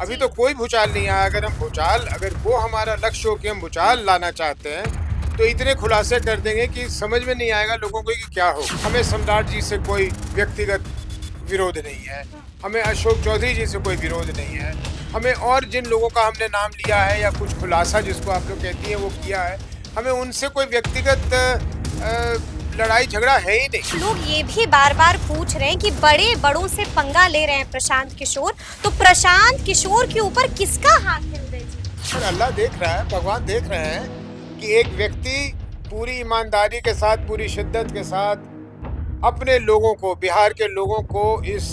अभी जी। तो कोई भूचाल नहीं आया। अगर वो हमारा लक्ष्य हो कि हम भूचाल लाना चाहते हैं, तो इतने खुलासे कर देंगे कि समझ में नहीं आएगा लोगों को कि क्या हो। हमें सम्राट जी से कोई व्यक्तिगत विरोध नहीं है, हुँ। हमें अशोक चौधरी जी से कोई विरोध नहीं है, हमें और जिन लोगों का हमने नाम लिया है या कुछ खुलासा जिसको आप लोग कहती हैं वो किया है, हमें उनसे कोई व्यक्तिगत लड़ाई झगड़ा है ही नहीं। लोग ये भी बार-बार पूछ रहे हैं कि बड़े-बड़ों से पंगा ले रहे हैं प्रशांत किशोर, तो प्रशांत किशोर के ऊपर किसका हाथ है उदय जी? पर अल्लाह देख रहा है, भगवान देख रहे हैं कि एक व्यक्ति पूरी ईमानदारी के साथ, पूरी शिद्दत के साथ अपने लोगों को, बिहार के लोगों को इस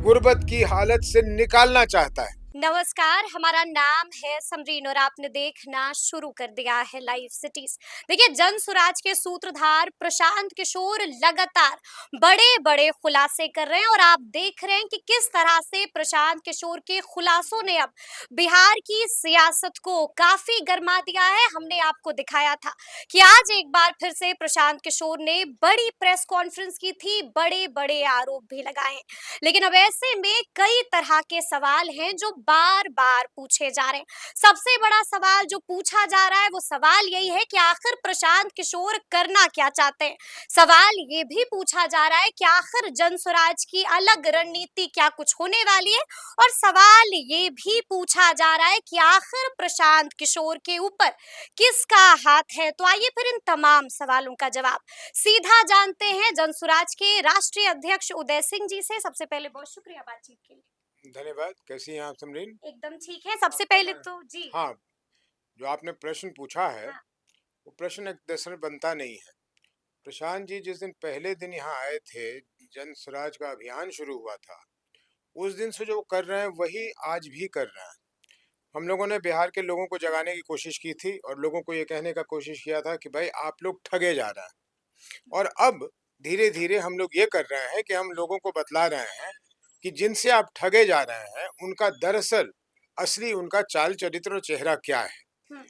गुर्बत की हालत से निकालना चाहता है। नमस्कार, हमारा नाम है समरीन और आपने देखना शुरू कर दिया है लाइव सिटीज। देखिए, जन सुराज के सूत्रधार प्रशांत किशोर लगातार बड़े-बड़े खुलासे कर रहे हैं और आप देख रहे हैं कि किस तरह से प्रशांत किशोर के खुलासों ने अब बिहार की सियासत को काफी गर्मा दिया है। हमने आपको दिखाया था कि आज एक बार फिर से प्रशांत किशोर ने बड़ी प्रेस कॉन्फ्रेंस की थी, बड़े-बड़े आरोप भी लगाए हैं। लेकिन अब ऐसे में कई तरह के सवाल हैं जो बार बार पूछे जा रहे हैं। सबसे बड़ा सवाल जो पूछा जा रहा है वो सवाल यही है कि आखिर प्रशांत किशोर करना क्या चाहते हैं। सवाल ये भी पूछा जा रहा है कि आखिर जनस्वराज की अलग रणनीति क्या कुछ होने वाली है, और सवाल ये भी पूछा जा रहा है कि आखिर प्रशांत किशोर के ऊपर किसका हाथ है। तो आइए फिर इन तमाम सवालों का जवाब सीधा जानते हैं जनसुराज के राष्ट्रीय अध्यक्ष उदय सिंह जी से। सबसे पहले बहुत शुक्रिया बातचीत के लिए। धन्यवाद। कैसी हैं आप समरीन? एकदम ठीक है। सबसे पहले तो जी। हाँ, जो आपने प्रश्न पूछा है, हाँ। वो प्रश्न एक दरअसल बनता नहीं है। प्रशांत जी जिस दिन पहले दिन यहाँ आए थे, जन स्वराज का अभियान शुरू हुआ था, उस दिन से जो वो कर रहे हैं वही आज भी कर रहे हैं। हम लोगों ने बिहार के लोगों को जगाने की कोशिश की थी और लोगों को ये कहने का कोशिश किया था कि भाई आप लोग ठगे जा रहे हैं। और अब धीरे-धीरे हम लोग ये कर रहे हैं कि हम लोगों को बतला रहे हैं कि जिनसे आप ठगे जा रहे हैं, उनका दरअसल असली उनका चाल चरित्र और चेहरा क्या है। हम्म।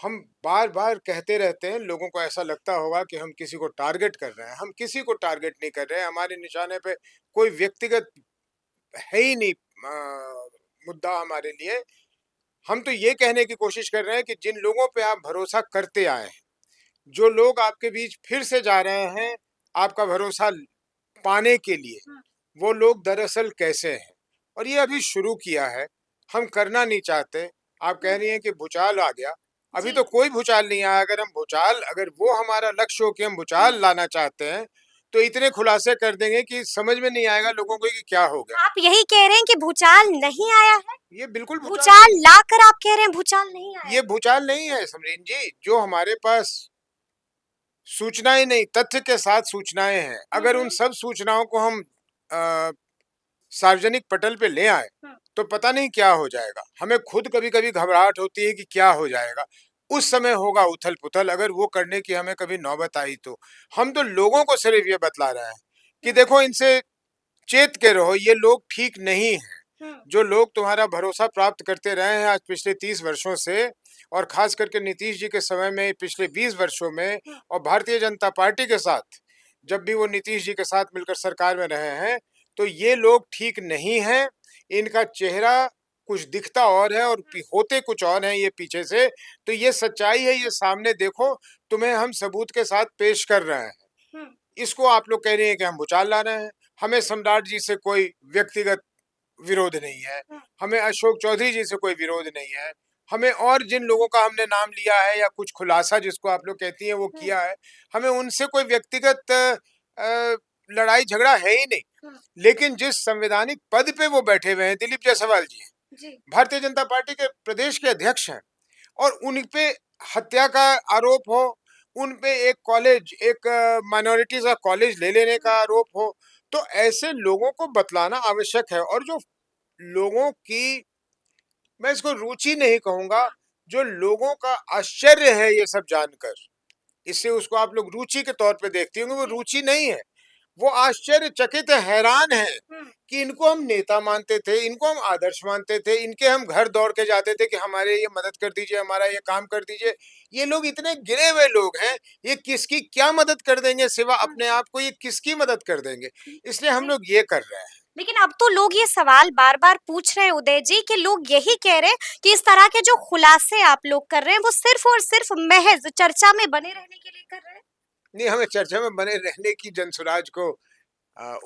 हम बार-बार कहते रहते हैं, लोगों को ऐसा लगता होगा कि हम किसी को टारगेट कर रहे हैं। हम किसी को टारगेट नहीं कर रहे हैं, हमारे निशाने पे कोई व्यक्तिगत है ही नहीं मुद्दा हमारे लिए। हम तो ये कहने की कोशिश कर रहे हैं कि जिन लोगों पे आप भरोसा करते आए हैं, जो लोग आपके बीच फिर से जा रहे हैं आपका भरोसा पाने के लिए, हम्म। वो लोग दरअसल कैसे हैं। और ये अभी शुरू किया है, हम करना नहीं चाहते। आप कह हम्म। रही हैं कि भूचाल आ गया, अभी जी। तो कोई भूचाल नहीं आया। अगर वो हमारा लक्ष्य हो कि हम भूचाल लाना चाहते हैं, तो इतने खुलासे कर देंगे कि समझ में नहीं आएगा लोगों को कि क्या हो गया। आप यही कह रहे हैं कि भूचाल नहीं आया है? ये बिल्कुल भूचाल भूचाल नहीं, लाकर आप कह रहे हैं भूचाल नहीं आया ये है? भूचाल नहीं है समरीन जी। जो हमारे पास सूचनाएं नहीं, तथ्य के साथ सूचनाएं हैं। अगर उन हम्म। सब सूचनाओं को हम अ, सार्वजनिक पटल पे ले आए, हम्म। तो पता नहीं क्या हो जाएगा। हमें खुद कभी-कभी घबराहट होती है कि क्या हो जाएगा। उस समय होगा उथल-पुथल, अगर वो करने की हमें कभी नौबत आई तो। हम तो लोगों को सिर्फ ये बतला रहे हैं कि हम्म। देखो इनसे चेत के रहो, ये लोग ठीक नहीं हैं। हम्म। जो लोग तुम्हारा भरोसा प्राप्त करते रहे हैं आज पिछले 30 वर्षों से, और खास करके नीतीश जी के समय में पिछले 20 वर्षों में, हम्म। और भारतीय जनता पार्टी के साथ जब भी वो नीतीश जी के साथ मिलकर सरकार में रहे हैं, तो ये लोग ठीक नहीं हैं। इनका चेहरा कुछ दिखता और है और होते कुछ और हैं ये पीछे से। तो ये सच्चाई है, ये सामने देखो, तुम्हें हम सबूत के साथ पेश कर रहे हैं। हम्म। इसको आप लोग कह रही हैं कि हम भुचाल ला रहे हैं। हमें सम्राट जी से कोई व्यक्तिगत विरोध नहीं है, हम्म। हमें अशोक चौधरी जी से कोई विरोध नहीं है, हमें और जिन लोगों का हमने नाम लिया है या कुछ खुलासा जिसको आप लोग कहती हैं वो हम्म। किया है, हमें उनसे कोई व्यक्तिगत लड़ाई झगड़ा है ही नहीं। हम्म। लेकिन जिस संवैधानिक पद पे वो बैठे हुए हैं, दिलीप जायसवाल जी हैं, जी। भारतीय जनता पार्टी के प्रदेश के अध्यक्ष हैं, और उन पे हत्या का आरोप हो, उन पे एक माइनॉरिटीज का कॉलेज ले लेने का आरोप हो, तो ऐसे लोगों को बतलाना आवश्यक है। और जो लोगों की, मैं इसको रुचि नहीं कहूंगा, जो लोगों का आश्चर्य है ये सब जानकर, इससे उसको आप लोग रुचि के तौर पे देखती होंगे, वो रुचि नहीं है, वो आश्चर्यचकित है, हैरान है हम्म। कि इनको हम नेता मानते थे, इनको हम आदर्श मानते थे, इनके हम घर दौड़ के जाते थे कि हमारे ये मदद कर दीजिए, हमारा ये काम कर दीजिए। ये लोग इतने गिरे हुए लोग हैं, ये किसकी क्या मदद कर देंगे सिवा अपने आप को, ये किसकी मदद कर देंगे। इसलिए हम जी। लोग ये कर रहे हैं। लेकिन अब तो लोग ये सवाल बार-बार पूछ रहे हैं उदय जी कि लोग यही कह रहे हैं कि इस तरह के जो खुलासे आप लोग कर रहे हैं वो सिर्फ और सिर्फ महज चर्चा में बने रहने के लिए कर रहे हैं। नहीं, हमें चर्चा में बने रहने की जनसुराज को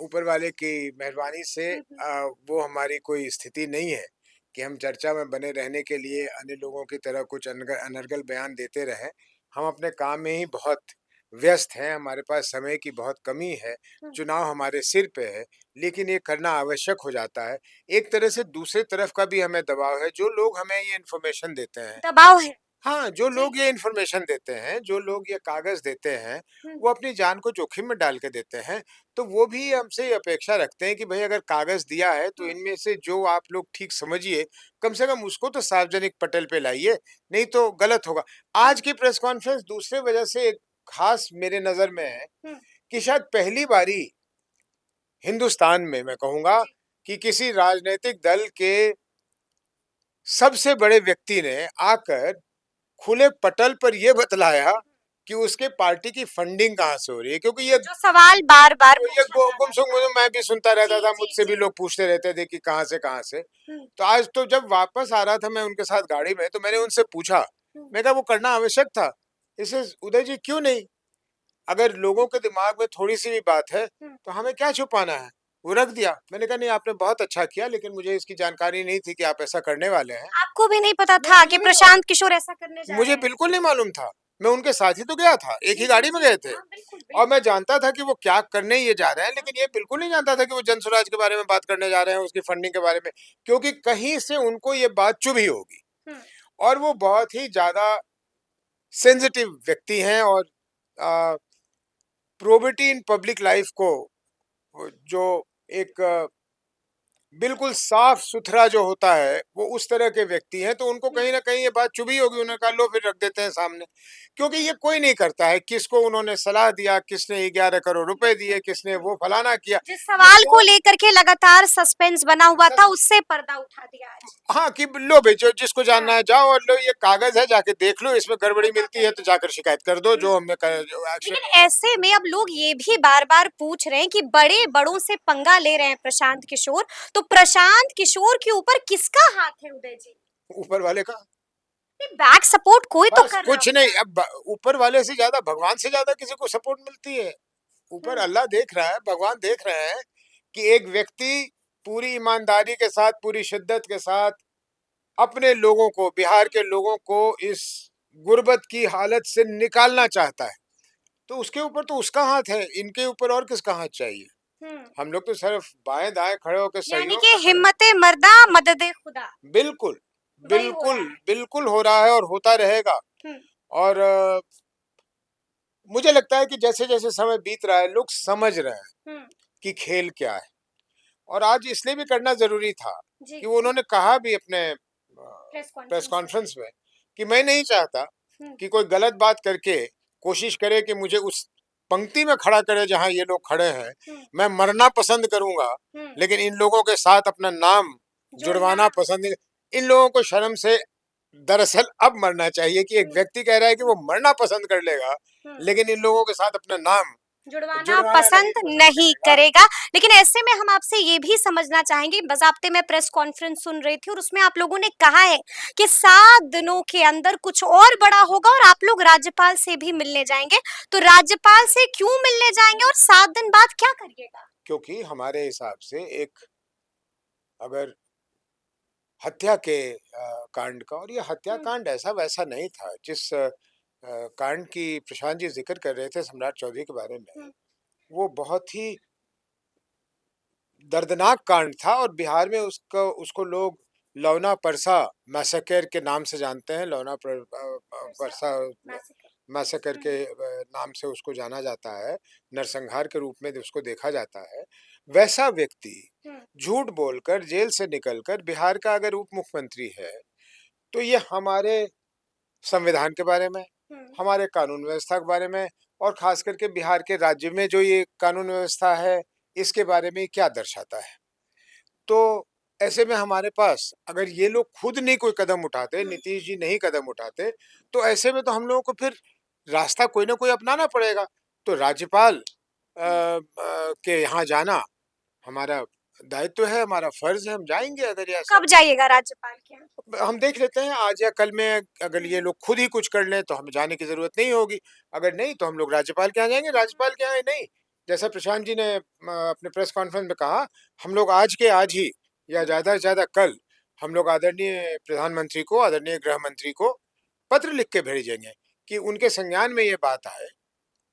ऊपर वाले की मेहरबानी से हुँ, हुँ। वो हमारी कोई स्थिति नहीं है कि हम चर्चा में बने रहने के लिए अन्य लोगों की तरह कुछ अनर्गल बयान देते रहें। हम अपने काम में ही बहुत व्यस्त हैं, हमारे पास समय की बहुत कमी है, हुँ, चुनाव हमारे सिर पे है, लेकिन ये करना आवश्यक हो जाता है। एक तरह से दूसरी तरफ का भी हमें दबाव है, जो लोग हमें ये इन्फॉर्मेशन देते हैं। दबाव है। हाँ, जो जी। लोग ये इन्फॉर्मेशन देते हैं, जो लोग ये कागज़ देते हैं, हुँ, वो अपनी जान को जोखिम में डाल के देते हैं। तो वो भी हमसे ये अपेक्षा रखते हैं कि भई अगर कागज़ दिया है, तो हुँ। इनमें से जो आप लोग ठीक समझिए, कम से कम उसको तो सार्वजनिक पटल पे लाइए, नहीं तो गलत होगा। आज की प्रेस कॉन्फ्रेंस दूसरे वजह से एक ख़ास मेरे नज़र में है हुँ, कि शायद पहली बारी हिंदुस्तान में मैं कहूँगा जी। कि किसी राजनैतिक दल के सबसे बड़े व्यक्ति ने आकर खुले पटल पर ये बतलाया कि उसके पार्टी की फंडिंग कहाँ से हो रही है, क्योंकि जो सवाल बार-बार तो ये पूछा जा रहा गुमसुम था। मैं भी सुनता रहता जी, था, जी, मुझसे भी जी। लोग पूछते रहते थे कि कहाँ से। हुँ, तो आज तो जब वापस आ रहा था मैं उनके साथ गाड़ी में, तो मैंने हुँ, उनसे पूछा, हुँ, मैं कहा वो करना आवश्यक था। इसे उदय जी क्यों नहीं? अगर लोगों के दिमाग में थोड़ी-सी भी बात है, हुँ। तो हमें क्या छुपाना है? वो रख दिया। मैंने कहा नहीं आपने बहुत अच्छा किया, लेकिन मुझे इसकी जानकारी नहीं थी कि आप ऐसा करने वाले हैं। आपको भी नहीं पता नहीं, था मुझे कि नहीं मालूम। प्रशांत किशोर ऐसा करने जा मुझे रहे हैं? बिल्कुल नहीं मालूम था। मैं उनके साथ ही तो गया था, एक जी, ही जी, गाड़ी में जी। गए थे। हाँ, बिल्कुल, और मैं बिल्कुल। जानता था कि वो क्या करने ये जा रहे हैं, हाँ, लेकिन ये बिल्कुल नहीं जानता था कि वो जनसुराज के बारे में बात करने जा रहे हैं, उसकी फंडिंग के बारे में। क्योंकि कहीं से उनको ये बात चुभी होगी हुँ, और वो बहुत ही ज़्यादा सेंसिटिव व्यक्ति हैं और अ, प्रोबिटी इन पब्लिक लाइफ को जो एक बिल्कुल साफ-सुथरा जो होता है, वो उस तरह के व्यक्ति हैं, तो उनको हुँ, कहीं न कहीं ये बात चुभी होगी, उन्होंने कहा लो फिर रख देते हैं सामने। क्योंकि ये कोई नहीं करता है, किसको उन्होंने सलाह दिया, किसने 11 करोड़ रुपए बिल्कुल, दिए, किसने बिल्कुल। वो फलाना किया, जिस ये सवाल को कौन लेकर के लगातार सस्पेंस बना हुआ था, सच उससे पर्दा उठा दिया आज। हाँ, कि लो भई जो जिसको जानना हाँ, है जाओ और लो ये कागज़ है जाके देख लो, इसमें गड़बड़ी पता मिलती कर है तो लो। जाकर शिकायत कर दो, हुँ। जो हमें क जो एक्शन लेकिन ऐसे में अब लोग ये भी बार-बार पूछ रहे हैं कि बड़े-बड़ों से पंगा ले रहे हैं प्रशांत किशोर, तो प्रशांत किशोर के ऊपर किसका हाथ है उदय जी? ऊपर वाले का ये बैक सपोर्ट कोई तो बस कर रहा कुछ नहीं, होगा। अब ऊपर वाले से ज़्यादा भगवान से ज़्यादा किसी को सपोर्ट मिलती है। ऊपर हुँ, अल्लाह देख रहा है, भगवान देख रहे हैं कि एक व्यक्ति पूरी ईमानदारी के साथ, पूरी शिद्दत के साथ अपने लोगों को, बिहार के लोगों को इस गुर्बत की हालत से निकालना चाहता है। तो उसके ऊपर तो उसका हाथ है, इनके ऊपर और किसका हाथ चाहिए? हुँ। हम लोग तो सिर्फ बाएँ-दाएँ खड़े होकर यानी सहयोग कि में खड़े हिम्मते मर्दा मददे खुदा, बिल्कुल, वही हो रहा बिल्कुल, है। बिल्कुल हो रहा है और होता रहेगा। हुँ, और मुझे लगता है कि जैसे-जैसे समय बीत रहा है, लोग समझ रहे हैं हुँ, कि खेल क्या है। और आज इसलिए भी करना ज़रूरी था जी, कि वो उन्होंने कहा भी अपने प्रेस प्रेस कॉन्फ्रेंस में। कॉन्फ्रेंस में कि मैं नहीं चाहता हुँ, कि कोई गलत बात करके कोशिश करे कि मुझे उस पंक्ति में खड़ा करे जहाँ ये लोग खड़े हैं। हुँ, मैं मरना पसंद करूँगा, हुँ, लेकिन इन लोगों के साथ अपना नाम जुड़ना जुड़वाना पसंद नहीं। इन लोगों को शर्म से दरअसल अब मरना चाहिए कि एक हुँ, व्यक्ति कह रहा है कि वो मरना पसंद कर लेगा, हुँ। लेकिन इन लोगों के साथ अपना नाम जुड़वाना जुड़वाना नहीं पसंद पसंद नहीं करेगा। करेगा। लेकिन ऐसे में हम आपसे ये भी समझना चाहेंगे, बाज़ाब्ते मैं प्रेस कॉन्फ्रेंस सुन रही थी और उसमें आप लोगों ने कहा है कि 7 दिनों के अंदर कुछ और बड़ा होगा और आप लोग राज्यपाल से भी मिलने जाएँगे। तो राज्यपाल से क्यों मिलने जाएँगे और 7 दिन बाद क्या करिएगा? क्योंकि हमारे हिसाब से एक अगर हत्या के कांड का, और ये हुँ, हत्याकांड ऐसा वैसा नहीं था जिस कांड की प्रशांत जी जिक्र कर रहे थे सम्राट चौधरी के बारे में, हुँ, वो बहुत ही दर्दनाक कांड था और बिहार में उसको उसको लोग लौना परसा मैसेकर के नाम से जानते हैं। परसा परसा मैसेकर। मैसेकर हुँ, के नाम से उसको जाना जाता है, नरसंहार के रूप में उसको देखा जाता है। वैसा व्यक्ति हुँ, झूठ बोलकर जेल से निकलकर बिहार का अगर उप मुख्यमंत्री है, तो ये हमारे संविधान के बारे में, हुँ, हमारे कानून व्यवस्था के बारे में और खास करके बिहार के राज्य में जो ये कानून व्यवस्था है, इसके बारे में क्या दर्शाता है। तो ऐसे में हमारे पास अगर ये लोग खुद नहीं कोई कदम उठाते, हुँ, नीतीश जी नहीं कदम उठाते, तो ऐसे में तो हम लोगों को फिर रास्ता कोई ना कोई अपनाना पड़ेगा। तो राज्यपाल हुँ, के यहाँ जाना हमारा दायित्व है, हमारा फर्ज है, हम जाएंगे अगर ये ऐसा कब जाइएगा राज्यपाल के यहाँ? हम देख लेते हैं आज या कल में। अगर ये लोग खुद ही कुछ कर लें तो हमें जाने की जरूरत नहीं होगी। अगर नहीं तो हम लोग राज्यपाल के यहाँ जाएंगे। राज्यपाल के यहाँ ही नहीं, जैसा प्रशांत जी ने अपने प्रेस कॉन्फ्रेंस में कहा, हम लोग आज के आज ही या ज्यादा से ज्यादा कल हम लोग आदरणीय प्रधानमंत्री को, आदरणीय गृह मंत्री को पत्र लिख के भेजेंगे कि उनके संज्ञान में ये बात आए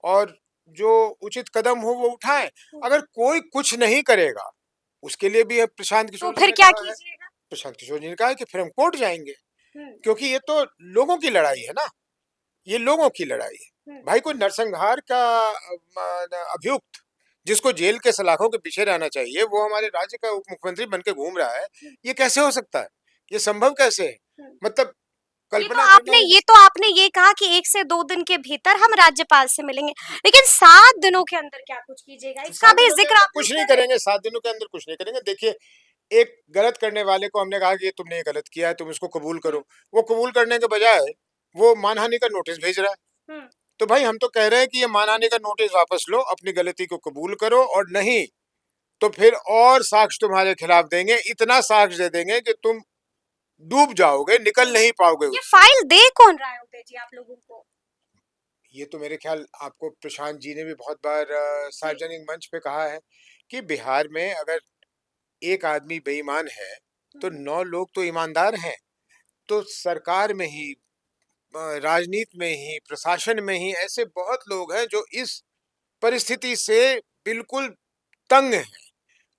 और जो उचित कदम हो वो उठाएं। अगर कोई कुछ नहीं करेगा, उसके लिए भी अब प्रशांत तो किशोर जी फिर ने क्या कहा है, कीजिएगा? प्रशांत किशोर जी ने कहा है कि फिर हम कोर्ट जाएंगे, हम्म, क्योंकि ये तो लोगों की लड़ाई है ना, ये लोगों की लड़ाई है। हम्म, भाई कोई नरसंहार का अभियुक्त जिसको जेल के सलाखों के पीछे रहना चाहिए, वो हमारे राज्य का उप मुख्यमंत्री बन के घूम रहा है। ये कैसे हो सकता है? ये संभव कैसे है? हम्म। मतलब ये तो कल्पना करना आपने है। ये तो आपने ये कहा कि 1 से 2 दिन के भीतर हम राज्यपाल से मिलेंगे, लेकिन 7 दिनों के अंदर क्या कुछ कीजिएगा? इसका 7 भी दिनों के जिक्र अंदर आप लोग कुछ नहीं कर रहे हैं। करेंगे, 7 दिनों के अंदर कुछ नहीं करेंगे। देखिए, एक गलत करने वाले को हमने कहा कि ये तुमने ये गलत किया है, तुम इसको कबूल करो। वो कबूल करने के बजाय वो मानहानि का नोटिस भेज रहा है। हुँ, तो भाई हम तो कह रहे हैं कि ये मानहानि का नोटिस वापस लो, अपनी गलती को कबूल करो, और नहीं तो फिर और साक्ष्य तुम्हारे खिलाफ देंगे, इतना साक्ष्य दे देंगे कि तुम डूब जाओगे, निकल नहीं पाओगे ये उससे। फाइल दे कौन रहा है उदय जी आप लोगों को? ये तो मेरे ख्याल आपको प्रशांत जी ने भी बहुत बार जी। सार्वजनिक मंच पे कहा है कि बिहार में अगर एक आदमी बेईमान है तो हुँ, 9 लोग तो ईमानदार हैं। तो सरकार में ही, राजनीति में ही, प्रशासन में ही ऐसे बहुत लोग हैं जो इस परिस्थिति से बिल्कुल तंग हैं,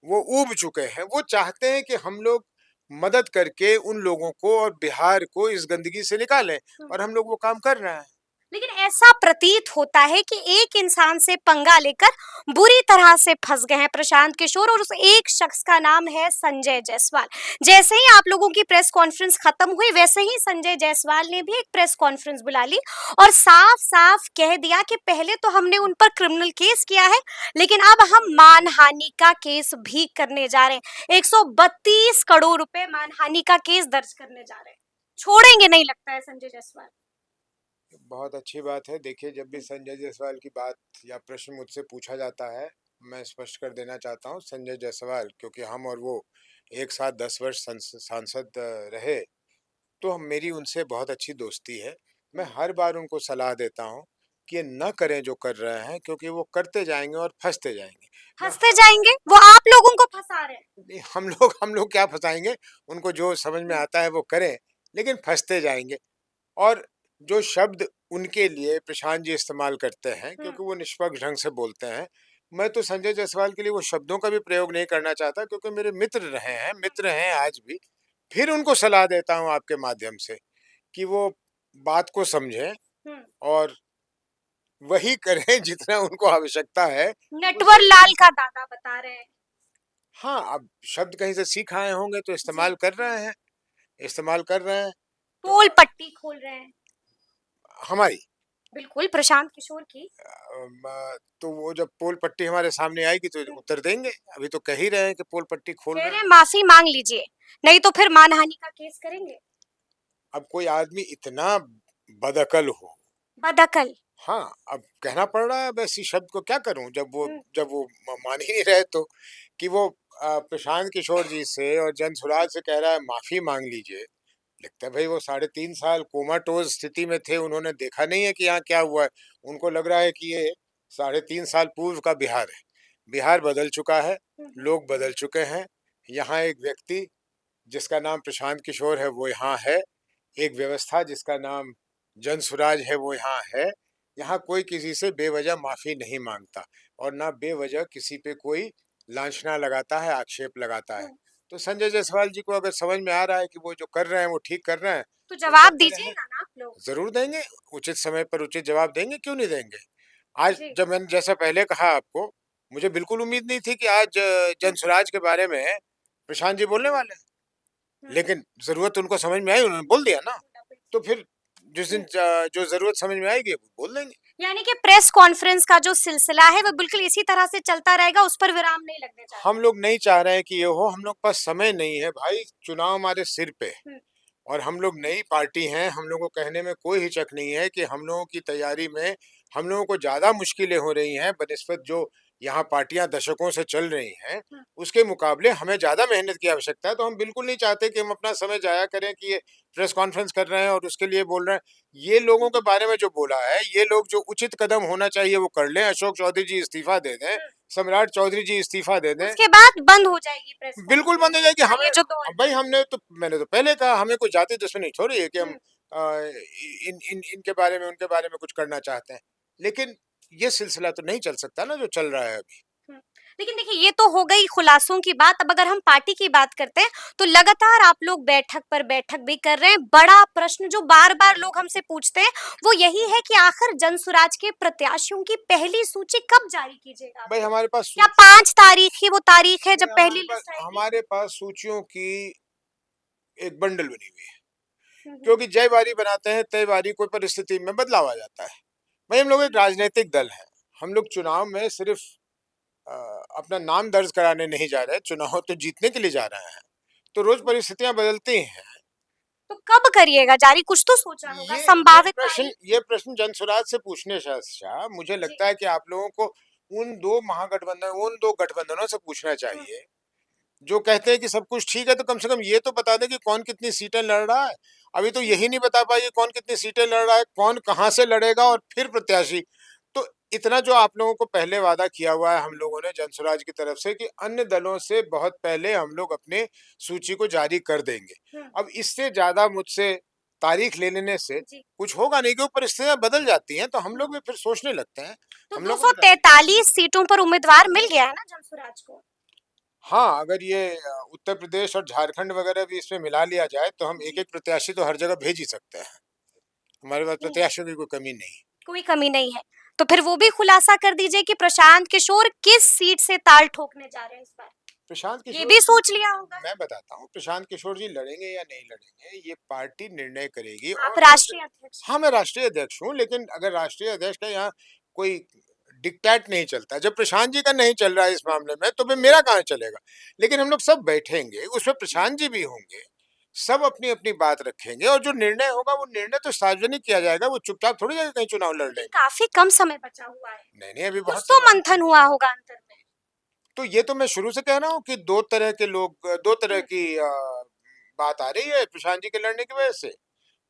वो ऊब चुके हैं। वो चाहते हैं कि हम लोग मदद करके उन लोगों को और बिहार को इस गंदगी से निकालें, हुँ। और हम लोग वो काम कर रहे हैं। लेकिन ऐसा प्रतीत होता है कि एक इंसान से पंगा लेकर बुरी तरह से फंस गए हैं प्रशांत किशोर, और उस एक शख्स का नाम है संजय जायसवाल। जैसे ही आप लोगों की प्रेस कॉन्फ्रेंस खत्म हुई, वैसे ही संजय जायसवाल ने भी एक प्रेस कॉन्फ्रेंस बुला ली और साफ साफ कह दिया कि पहले तो हमने उन पर क्रिमिनल केस किया है, लेकिन अब हम मानहानि का केस भी करने जा रहे हैं। 132 करोड़ रुपए मानहानि का केस दर्ज करने जा रहे हैं। छोड़ेंगे नहीं लगता है संजय जायसवाल। बहुत अच्छी बात है। देखिए, जब भी संजय जायसवाल की बात या प्रश्न मुझसे पूछा जाता है, मैं स्पष्ट कर देना चाहता हूँ, संजय जायसवाल, क्योंकि हम और वो एक साथ 10 वर्ष सांसद रहे, तो मेरी उनसे बहुत अच्छी दोस्ती है। मैं हर बार उनको सलाह देता हूँ कि ये न करें जो कर रहे हैं, क्योंकि वो करते जाएंगे और फंसते जाएंगे। मैं फंसते जाएंगे, वो आप लोगों को फंसा रहे हैं। नहीं, हम लोग क्या फंसाएंगे? उनको जो समझ में आता है वो करें, लेकिन फंसते जाएंगे। और जो शब्द उनके लिए प्रशांत जी इस्तेमाल करते हैं, हम्म, क्योंकि वो निष्पक्ष ढंग से बोलते हैं, मैं तो संजय जायसवाल के लिए वो शब्दों का भी प्रयोग नहीं करना चाहता, क्योंकि मेरे मित्र रहे हैं, मित्र हैं आज भी। फिर उनको सलाह देता हूँ आपके माध्यम से कि वो बात को समझें हम्म। और वही करें जितना उनको आवश्यकता है। नटवर लाल का दादा बता रहे हैं। हाँ, अब शब्द कहीं से सीख आए होंगे तो जी। इस्तेमाल कर रहे हैं, इस्तेमाल कर रहे हैं। तो पोल पट्टी खोल रहे हैं। हमारी बिल्कुल प्रशांत किशोर की। तो वो जब पोल पट्टी हमारे सामने आएगी तो उत्तर देंगे। अभी तो कह ही रहे हैं कि पोल पट्टी खोल कह रहे रहे हैं। हैं माफी मांग लीजिए, नहीं तो फिर मानहानि का केस करेंगे। अब कोई आदमी इतना बदअकल हो, बदअकल। हाँ, अब कहना पड़ रहा है। अब ऐसी शब्द को क्या करूं, हम्म, जब वो मान ही नहीं रहे, तो कि वो प्रशांत किशोर जी से और जनसुराज से कह रहा है माफी मांग लीजिए। लगता है भाई वो 3.5 साल कोमाटोज स्थिति में थे, उन्होंने देखा नहीं है कि यहाँ क्या हुआ है। उनको लग रहा है कि ये 3.5 साल पूर्व का बिहार है। बिहार बदल चुका है, हम्म, लोग बदल चुके हैं। यहाँ एक व्यक्ति जिसका नाम प्रशांत किशोर है वो यहाँ है, एक व्यवस्था जिसका नाम जनसुराज है वो यहाँ है। यहाँ कोई किसी से बेवजह माफी नहीं मांगता, और ना बेवजह किसी पे कोई लांछना लगाता है, आक्षेप लगाता है। हम्म। तो संजय जायसवाल जी को अगर समझ में आ रहा है कि वो जो कर रहे हैं वो ठीक कर रहे हैं, तो तो जवाब करते रहे। दीजिएगा ना आप लोग। जरूर देंगे, उचित समय पर उचित जवाब देंगे, क्यों नहीं देंगे। आज जी। जब मैंने जैसा पहले कहा आपको, मुझे बिल्कुल उम्मीद नहीं थी कि आज जनसुराज के बारे में प्रशांत जी बोलने वाले हैं। हम्म, लेकिन जरूरत उनको समझ में आई, उन्होंने बोल दिया ना। तो फिर जिस दिन जो जरूरत समझ में आएगी वो बोल देंगे। यानी कि प्रेस कॉन्फ्रेंस का जो सिलसिला है वो बिल्कुल इसी तरह से चलता रहेगा, उस पर विराम नहीं लगने जा हम लोग नहीं चाह रहे हैं कि ये हो, हम लोग पास समय नहीं है भाई, चुनाव हमारे सिर पे है। रहा। और हम लोग नई पार्टी हैं, हम लोगों को कहने में कोई हिचक नहीं है कि हम लोगों की तैयारी में हम लोगों को ज्यादा मुश्किलें हो रही हैं बनिस्बत जो यहाँ पार्टियां दशकों से चल रही हैं, हम्म, उसके मुकाबले हमें ज्यादा मेहनत की आवश्यकता है। तो हम बिल्कुल नहीं चाहते कि हम अपना समय जाया करें कि ये प्रेस कॉन्फ्रेंस कर रहे हैं और उसके लिए बोल रहे हैं। ये लोगों के बारे में जो बोला है, ये लोग जो उचित कदम होना चाहिए वो कर लें। अशोक चौधरी जी इस्तीफा दे दें, हम्म। सम्राट चौधरी जी इस्तीफा दे दें, उसके बाद बंद हो जाएगी प्रेस बिल्कुल बंद हो कॉन्फ्रेंस, जाएगी। या हमें ये जो दौर है। भाई हमने तो मैंने तो पहले कहा, हमें कोई जाति दुश्मनी थोड़ी है कि हम हम्म, इन इन इनके बारे में उनके बारे में कुछ करना चाहते हैं। लेकिन ये सिलसिला तो नहीं चल सकता ना जो चल रहा है अभी। हम्म। लेकिन देखिए, ये तो हो गई खुलासों की बात। अब अगर हम पार्टी की बात करते हैं, तो लगातार आप लोग बैठक पर बैठक भी कर रहे हैं। बड़ा प्रश्न जो बार बार लोग हमसे पूछते हैं, वो यही है कि आखिर जनसुराज के प्रत्याशियों की पहली सूची कब जारी कीजिएगा आप भाई लोग? हमारे पास क्या 5 तारीख ही वो तारीख है जब नहीं, पहली लिस्ट आएगी? हमारे पास सूचियों की एक बंडल बनी हुई है। हम्म, क्योंकि जय बारी बनाते हैं तय बारी कोई परिस्थिति में बदलाव आ जाता है। भाई हम लोग एक राजनीतिक दल है। हम लोग चुनाव में सिर्फ अ, अपना नाम दर्ज कराने नहीं जा रहे, चुनाव तो जीतने के लिए जा रहे हैं। तो रोज परिस्थितियां बदलती हैं। तो कब करिएगा जारी? कुछ तो सोचा होगा, ये संभावित प्रश्न तारीख। ये प्रश्न जनसुराज से पूछने से अच्छा मुझे जी। लगता है कि आप लोगों को उन दो गठबंधनों से पूछना हम्म, चाहिए जो कहते हैं कि सब कुछ ठीक है। तो कम से कम ये तो बता दें कि कौन कितनी सीटें लड़ रहा है। अभी तो यही नहीं बता पाई कि कौन कितनी सीटें लड़ रहा है, कौन कहां से लड़ेगा और फिर प्रत्याशी। तो इतना जो आप लोगों को पहले वादा किया हुआ है हम लोगों ने जनसुराज की तरफ से कि अन्य दलों से बहुत पहले हम लोग अपने सूची को जारी कर देंगे। हम्म, अब इससे ज्यादा मुझसे तारीख ले लेने से जी। कुछ होगा नहीं, क्योंकि परिस्थितियां बदल जाती हैं। तो हम हम्म। लोग भी फिर सोचने लगते हैं। तो हम लोग को भी 243 सीटों पर उम्मीदवार मिल गया है ना जनसुराज को? हाँ, अगर ये उत्तर प्रदेश और झारखंड वगैरह भी इसमें मिला लिया जाए तो हम जी। एक-एक प्रत्याशी तो हर जगह भेज ही सकते हैं। हमारे पास हम्म, प्रत्याशियों की कोई कमी नहीं। कोई कमी नहीं है। तो फिर वो भी खुलासा कर दीजिए कि प्रशांत किशोर किस सीट से ताल ठोकने जा रहे हैं इस बार? प्रशांत ये किशोर भी जी, सोच लिया होगा। मैं बताता हूँ, प्रशांत किशोर जी लड़ेंगे या नहीं लड़ेंगे, ये पार्टी निर्णय करेगी। आप और राष्ट्रीय अध्यक्ष हैं। हाँ, मैं राष्ट्रीय अध्यक्ष हूँ, लेकिन अगर राष्ट्रीय अध्यक्ष का यहाँ कोई डिक्टेट नहीं चलता। जब प्रशांत जी का नहीं चल रहा है इस मामले में, तो फिर मेरा कहाँ चलेगा? लेकिन हम लोग सब बैठेंगे, उसमें प्रशांत जी भी होंगे, सब अपनी-अपनी बात रखेंगे और जो निर्णय होगा, वो निर्णय तो सार्वजनिक किया जाएगा। वो चुपचाप थोड़ी जाके कहीं चुनाव लड़ लेकिन लेंगे। काफी कम समय बचा हुआ है। नहीं, नहीं, अभी कुछ बहुत तो समय। मंथन हुआ होगा अंतर में। तो ये तो मैं शुरू से कह रहा हूँ कि 2 तरह के लोग, 2 तरह हम्म, की बात आ रही है प्रशांत जी के लड़ने की वजह से।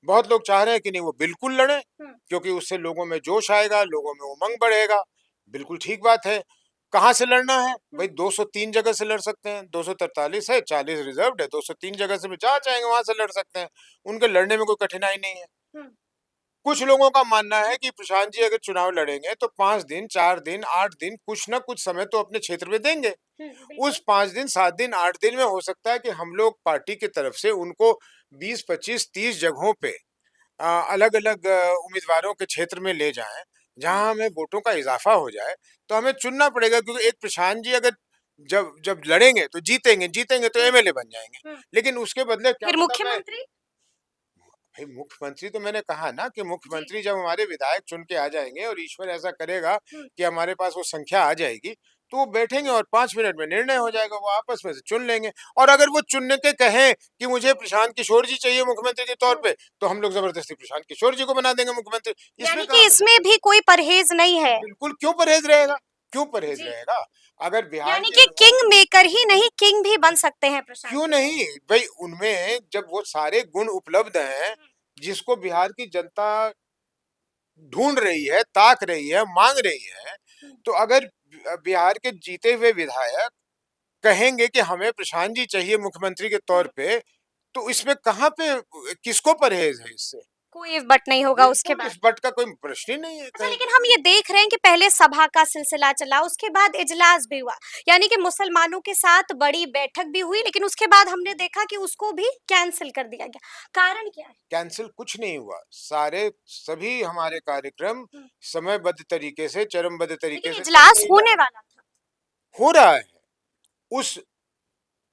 बहुत लोग चाह रहे हैं कि नहीं वो बिल्कुल लड़े, हम्म, क्योंकि उससे लोगों में जोश आएगा, लोगों में उमंग बढ़ेगा। बिल्कुल ठीक बात है। कहाँ से लड़ना है? हम्म, भाई 203 जगह से लड़ सकते हैं, 243 है, 40 रिजर्व्ड है, 203 जगह से भी जहाँ चाहेंगे वहां से लड़ सकते हैं। उनके लड़ने में कोई कठिनाई नहीं है। हम्म, कुछ लोगों का मानना है कि प्रशांत जी अगर चुनाव लड़ेंगे तो 5 दिन, 4 दिन, 8 दिन कुछ ना कुछ समय तो अपने क्षेत्र में देंगे। बिल्कुल। उस 5 दिन, 7 दिन, 8 दिन में हो सकता है कि हम लोग पार्टी की तरफ से उनको 20, 25, 30 जगहों पे अलग-अलग उम्मीदवारों के क्षेत्र में ले जाएँ, हम्म, जहाँ हमें वोटों का इज़ाफ़ा हो जाए। तो हमें चुनना पड़ेगा, क्योंकि एक प्रशांत जी अगर जब जब लड़ेंगे तो जीतेंगे तो हम्म, एमएलए बन जाएँगे। हम्म। लेकिन उसके बदले क्या फिर पता मैं मुख्यमंत्री? भाई मुख्यमंत्री तो मैंने कहा ना कि जी। मुख्यमंत्री जब हमारे विधायक चुन के आ जाएँगे और ईश्वर ऐसा करेगा हम्म, कि हमारे पास वो संख्या आ जाएगी, तो वो बैठेंगे और 5 मिनट में निर्णय हो जाएगा, वो आपस में से चुन लेंगे। और अगर वो चुन के कहें कि मुझे प्रशांत किशोर जी चाहिए मुख्यमंत्री के तौर हम्म। पे, तो हम लोग ज़बरदस्ती प्रशांत किशोर जी को बना देंगे मुख्यमंत्री। इसमें यानी कहाँ कि कोई इसमें दिक्कत भी है? कोई परहेज नहीं है। बिल्कुल, क्यों परहेज़ रहेगा? क्यों परहेज़ जी। रहेगा? अगर बिहार यानी के कि लोगों किंग मेकर ही नहीं, किंग भी बन सकते हैं प्रशांत क्यों किशोर। नहीं? भई उनमें जब वो सारे गुण उपलब्ध हैं, हम्म, जिसको बिहार की जनता ढूंढ रही है, ताक रही है, मांग रही है, हम्म, तो अगर बिहार के जीते हुए विधायक कहेंगे कि हमें प्रशांत जी चाहिए मुख्यमंत्री के तौर हम्म। पे, तो इसमें कहाँ पे किसको परहेज है इससे? कोई बट नहीं होगा उसके बिल्कुल, बाद। इस बट का कोई प्रश्न ही नहीं है अच्छा, कहीं। लेकिन हम ये देख रहे हैं कि पहले सभा का सिलसिला चला, उसके बाद इजलास भी हुआ। यानी कि मुसलमानों के साथ बड़ी बैठक भी हुई, लेकिन उसके बाद हमने देखा कि उसको भी कैंसिल कर दिया गया। कारण क्या है? कैंसल कुछ नहीं हुआ। सारे सभी हमारे कार्यक्रम हम्म, समयबद्ध तरीके से, चरणबद्ध लेकिन तरीके से चलते इजलास ही जा होने रहे वाला था। हैं। हो रहा है। उस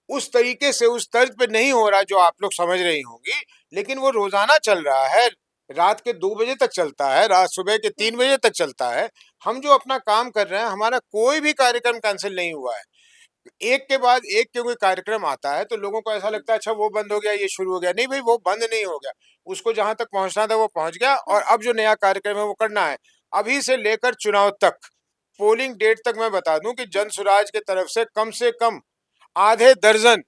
उस तरीके से, उस तर्ज पे नहीं हो रहा जो आप लोग समझ रही होंगी, लेकिन वो रोजाना चल रहा है। रात के 2 बजे तक चलता है, रात सुबह के हम्म, 3 बजे तक चलता है। हम जो अपना काम कर रहे हैं, हमारा कोई भी कार्यक्रम कैंसिल नहीं हुआ है। एक के बाद एक क्योंकि कार्यक्रम आता है तो लोगों को ऐसा लगता है अच्छा वो बंद हो गया, ये शुरू हो गया। नहीं भाई, वो बंद नहीं हो गया। उसको जहां तक पहुंचना था वो पहुंच गया, और हम्म, अब जो नया कार्यक्रम है वो करना है। अभी से लेकर चुनाव तक पोलिंग डेट तक मैं बता दूं कि जन स्वराज के तरफ से कम आधे दर्जन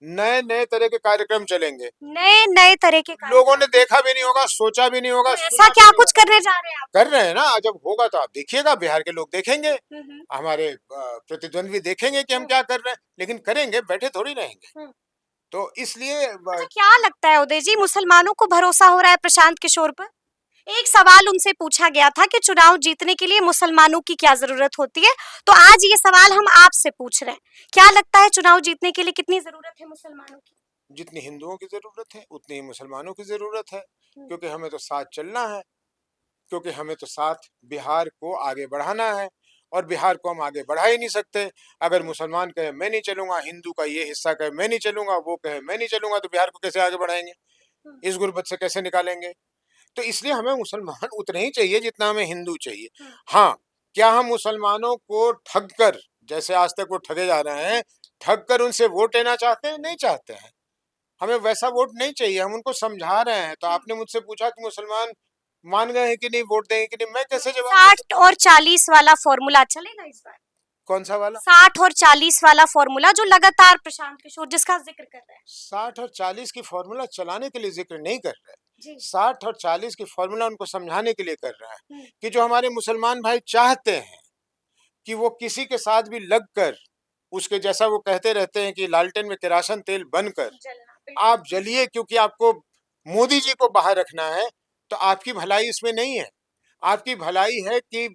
नए नए तरह के कार्यक्रम चलेंगे। नए नए तरह के लोगों ने कार्यक्रम। देखा भी नहीं होगा, सोचा भी नहीं होगा, तो ऐसा सुना भी क्या नहीं कुछ होगा। करने जा रहे हैं आप? कर रहे हैं ना, जब होगा तो आप देखिएगा, बिहार के लोग देखेंगे, हम्म। हमारे प्रतिद्वंद्वी देखेंगे कि हम क्या कर रहे हैं, लेकिन करेंगे, बैठे थोड़ी रहेंगे। हम्म। तो इसलिए अच्छा, क्या लगता है उदय जी, मुसलमानों को भरोसा हो रहा है प्रशांत किशोर पर? एक सवाल उनसे पूछा गया था कि चुनाव जीतने के लिए मुसलमानों की क्या जरूरत होती है, तो आज ये सवाल हम आपसे पूछ रहे हैं। क्या लगता है चुनाव जीतने के लिए कितनी जरूरत है मुसलमानों की? जितनी हिंदुओं की जरूरत है उतनी ही मुसलमानों की जरूरत है, हम्म। क्योंकि हमें तो साथ चलना है, क्योंकि हमें तो साथ बिहार को आगे बढ़ाना है, और बिहार को हम आगे बढ़ा ही नहीं सकते अगर मुसलमान कहे मैं नहीं चलूंगा, हिंदू का ये हिस्सा कहे मैं नहीं चलूंगा, वो कहे मैं नहीं चलूंगा, तो बिहार को कैसे आगे बढ़ाएंगे, हम्म। इस गुर्बत से कैसे निकालेंगे। तो इसलिए हमें मुसलमान उतने ही चाहिए जितना हमें हिंदू चाहिए। हम्म। हाँ, क्या हम मुसलमानों को ठग कर, जैसे आज तक वो ठगे जा रहे हैं, ठग कर उनसे वोट लेना चाहते हैं? नहीं चाहते हैं। हमें वैसा वोट नहीं चाहिए, हम उनको समझा रहे हैं। तो आपने मुझसे पूछा कि मुसलमान मान गए हैं कि नहीं, वोट देंगे कि नहीं, मैं कैसे जवाब दे 60 सकता हूँ? और 40 वाला फॉर्मूला चलेगा इस बार? कौन सा वाला? 60 और 40 वाला फॉर्मूला जो लगातार प्रशांत किशोर जिसका जिक्र कर रहे हैं। 60 और 40 की फॉर्मूला चलाने के लिए जिक्र नहीं कर रहे, जी। 60 और 40 की फॉर्मूला उनको समझाने के लिए कर रहा है हम्म। कि जो हमारे मुसलमान भाई चाहते हैं कि वो किसी के साथ भी लगकर, उसके जैसा वो कहते रहते हैं कि लालटेन में केरासन तेल बनकर जलना, बिल्कुल। आप जलिए, क्योंकि आपको मोदी जी को बाहर रखना है। तो आपकी भलाई इसमें नहीं है, आपकी भलाई है कि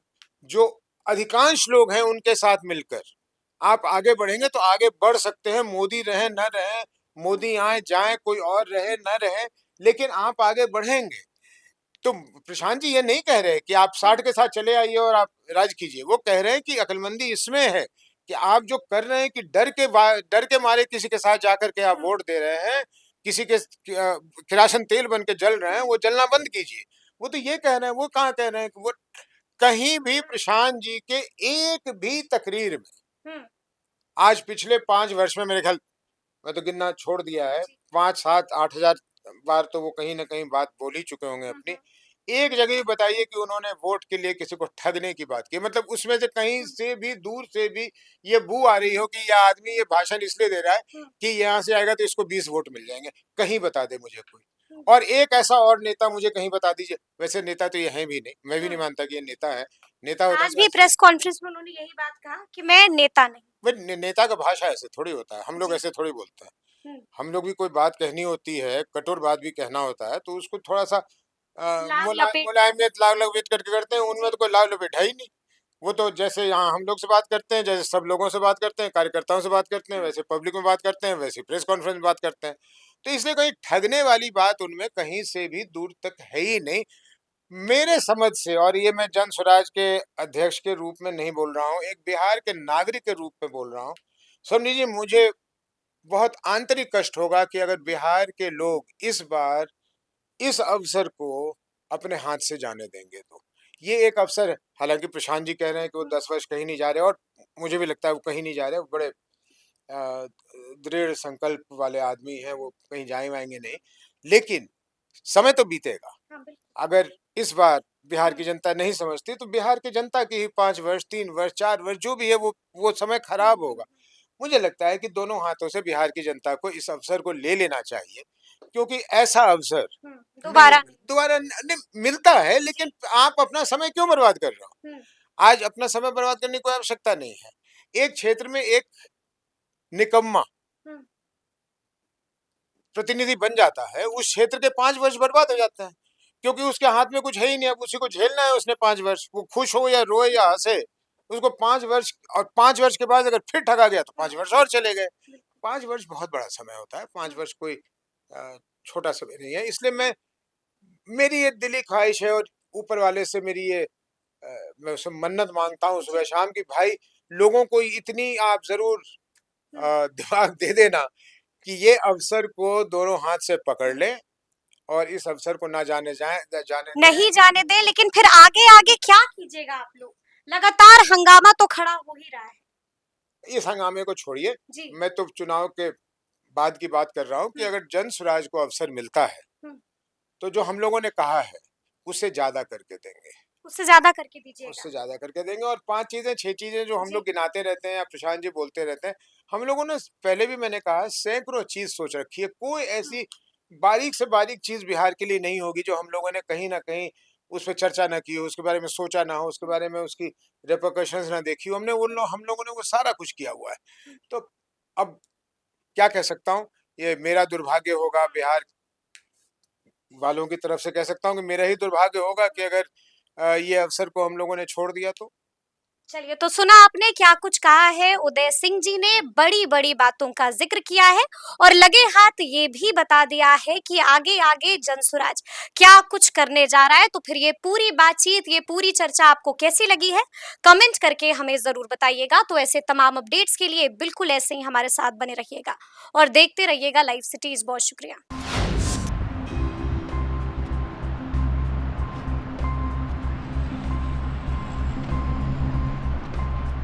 जो अधिकांश लोग हैं उनके साथ मिलकर आप आगे बढ़ेंगे तो आगे बढ़ सकते हैं। मोदी रहे न रहे, मोदी आए जाए, कोई और रहे न रहे, लेकिन आप आगे बढ़ेंगे। तो प्रशांत जी ये नहीं कह रहे कि आप 60 के साथ चले आइए और आप राज कीजिए, वो कह रहे हैं कि अक्लमंदी इसमें है कि आप जो कर रहे हैं कि डर के मारे किसी के साथ जाकर के आप वोट दे रहे हैं, किसी के किरासन तेल बन के जल रहे हैं, वो जलना बंद कीजिए। वो तो ये कह रहे हैं, वो कहाँ कह रहे हैं कि वो कहीं भी प्रशांत जी के एक भी तकरीर में हम्म। आज पिछले 5 वर्ष में, मेरे ख्याल मैं तो गिनना छोड़ दिया है, जी। 5, 7, 8 हजार बार तो वो कहीं ना कहीं बात बोल ही चुके होंगे अपनी। एक जगह ही बताइए कि उन्होंने वोट के लिए किसी को ठगने की बात की, मतलब उसमें से कहीं से भी, दूर से भी ये बू आ रही हो कि यह आदमी ये भाषण इसलिए दे रहा है कि यहाँ से आएगा तो इसको 20 वोट मिल जाएंगे। कहीं बता दे मुझे कोई, और एक ऐसा और नेता मुझे कहीं बता दीजिए। वैसे नेता तो ये है भी नहीं, मैं भी नहीं मानता कि ये नेता है। नेता होता आज तो भी ऐसे, प्रेस कॉन्फ्रेंस में उन्होंने यही बात कहा कि मैं नेता नहीं। भाई नेता का भाषा ऐसे थोड़ी होता है, हम लोग जी। ऐसे थोड़ी बोलते हैं। हम्म। हम लोग भी कोई बात कहनी होती है, कठोर बात भी कहना होता है, तो उसको थोड़ा सा लाभ लपेट। मुलायमियत लाग लपेट करके करते हैं। उनमें जी। तो कोई लाभ लपेट है ही नहीं। वो तो जैसे यहाँ हम लोग से बात करते हैं, जैसे सब लोगों से बात करते हैं, कार्यकर्ताओं से बात करते हैं, वैसे पब्लिक में बात करते हैं, वैसे प्रेस कॉन्फ्रेंस में बात करते हैं। तो इसलिए कहीं ठगने वाली बात उनमें कहीं से भी दूर तक है ही नहीं, मेरे समझ से। और ये मैं जन स्वराज के अध्यक्ष के रूप में नहीं बोल रहा हूँ, एक बिहार के नागरिक के रूप में बोल रहा हूँ। समझिए, मुझे बहुत आंतरिक कष्ट होगा कि अगर बिहार के लोग इस बार इस अवसर को अपने हाथ से जाने देंगे। तो ये एक अवसर है, हालांकि प्रशांत जी कह रहे हैं कि वो 10 वर्ष कहीं नहीं जा रहे, और मुझे भी लगता है वो कहीं नहीं जा रहे, वो बड़े दृढ़ संकल्प वाले आदमी हैं, वो कहीं जाए वाएंगे नहीं। लेकिन समय तो बीतेगा। हाँ, बिल्कुल। अगर इस बार बिहार की जनता नहीं समझती, तो बिहार की जनता की ही 5 वर्ष, 3 वर्ष, 4 वर्ष जो भी है, वो समय खराब होगा। मुझे लगता है कि दोनों हाथों से बिहार की जनता को इस अवसर को ले लेना चाहिए, क्योंकि ऐसा अवसर दोबारा। दोबारा नहीं मिलता है। लेकिन आप अपना समय क्यों बर्बाद कर रहे हो? हम्म। आज अपना समय बर्बाद करने की कोई आवश्यकता नहीं है। एक क्षेत्र में एक निकम्मा हम्म। प्रतिनिधि बन जाता है, उस क्षेत्र के 5 वर्ष बर्बाद हो जाते हैं, क्योंकि उसके हाथ में कुछ है ही नहीं। अब उसी को झेलना है उसने 5 वर्ष, वो खुश हो या रोए या हंसे, उसको 5 वर्ष, और 5 वर्ष के बाद अगर फिर ठगा गया तो 5 वर्ष और चले गए। 5 वर्ष बहुत बड़ा समय होता है, 5 वर्ष कोई छोटा समय नहीं है। इसलिए मेरी ये दिली ख्वाहिश है, और ऊपर वाले से मेरी ये मैं उससे मन्नत मांगता हूँ सुबह शाम की, भाई लोगों को इतनी आप जरूर दिमाग दे देना कि ये अवसर को दोनों हाथ से पकड़ ले, और इस अवसर को ना जाने नहीं दें। जाने दे, लेकिन फिर आगे आगे क्या कीजिएगा आप लोग? लगातार हंगामा तो खड़ा हो ही रहा है। इस हंगामे को छोड़िए, जी। मैं तो चुनाव के बाद की बात कर रहा हूँ कि अगर जन स्वराज को अवसर मिलता है, तो जो हम लोगों ने कहा है उससे ज्यादा करके देंगे। उससे ज्यादा करके दीजिएगा। उससे ज़्यादा करके देंगे। और 5 चीज़ें, 6 चीज़ें जो हम जी। लोग गिनाते रहते हैं या प्रशांत जी बोलते रहते हैं, हम लोगों ने पहले भी मैंने कहा सैकड़ों चीज़ सोच रखी है। कोई हम्म। ऐसी बारीक से बारीक चीज़ बिहार के लिए नहीं होगी जो हम लोगों ने कहीं न कहीं उस पे चर्चा ना की हो, उसके बारे में सोचा ना हो, उसके हम्म। बारे में उसकी रिपरकशंस ना देखी हो। हम लोगों ने वो सारा कुछ किया हुआ है। हम्म। तो अब क्या कह सकता हूँ, ये मेरा दुर्भाग्य होगा, बिहार वालों की तरफ से कह सकता हूँ कि मेरा ही दुर्भाग्य होगा कि अगर ये अवसर को हम लोगों ने छोड़ दिया तो। चलिए, तो सुना आपने क्या कुछ कहा है। उदय सिंह जी ने बड़ी बड़ी बातों का जिक्र किया है और लगे हाथ ये भी बता दिया है कि आगे आगे जनसुराज क्या कुछ करने जा रहा है। तो फिर ये पूरी बातचीत, ये पूरी चर्चा आपको कैसी लगी है, कमेंट करके हमें जरूर बताइएगा। तो ऐसे तमाम अपडेट्स के लिए बिल्कुल ऐसे ही हमारे साथ बने रहिएगा और देखते रहिएगा लाइव सिटीज। बहुत शुक्रिया।